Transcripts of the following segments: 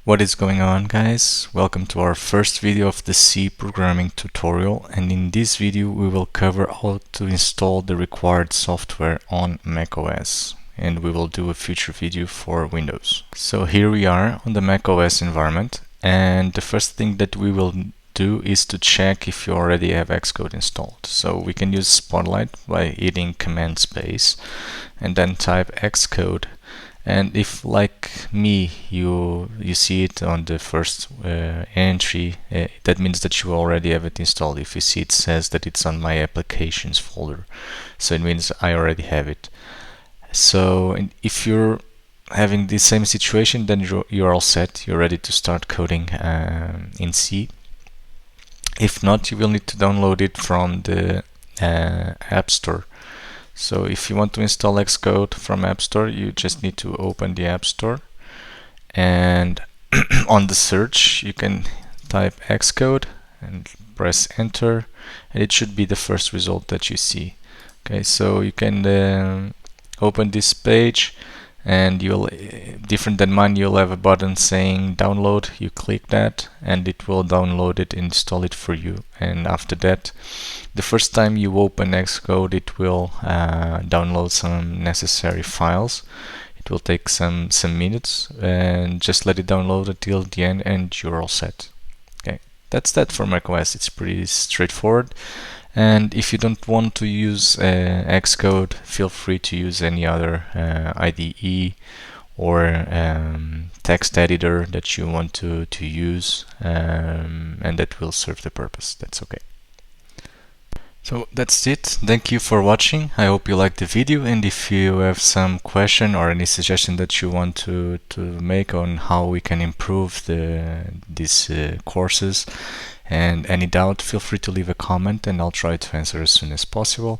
What is going on, guys? Welcome to our first video of the C programming tutorial, and in this video we will cover how to install the required software on macOS, and we will do a future video for Windows. So here we are on the macOS environment, and the first thing that we will do is to check if you already have Xcode installed. So we can use Spotlight by hitting Command space and then type Xcode. And if, like me, you see it on the first entry, that means that you already have it installed. If you see it says that it's on my applications folder, so it means I already have it. So if you're having the same situation, then you're all set. You're ready to start coding in C. If not, you will need to download it from the App Store. So if you want to install Xcode from App Store, you just need to open the App Store, and on the search you can type Xcode and press enter, and it should be the first result that you see. Okay, so you can open this page, and you'll, different than mine, you'll have a button saying download. You click that and it will download it, install it for you, and after that, the first time you open Xcode, it will download some necessary files. It will take some minutes, and just let it download until the end and you're all set. Okay, that's that for macOS. It's pretty straightforward. And if you don't want to use Xcode, feel free to use any other IDE or text editor that you want to use, and that will serve the purpose. That's okay. So that's it. Thank you for watching. I hope you liked the video, and if you have some question or any suggestion that you want to make on how we can improve these courses, and any doubt, feel free to leave a comment and I'll try to answer as soon as possible.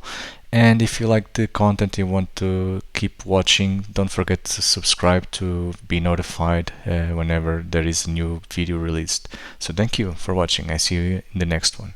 And if you like the content, you want to keep watching, don't forget to subscribe to be notified whenever there is a new video released. So thank you for watching. I see you in the next one.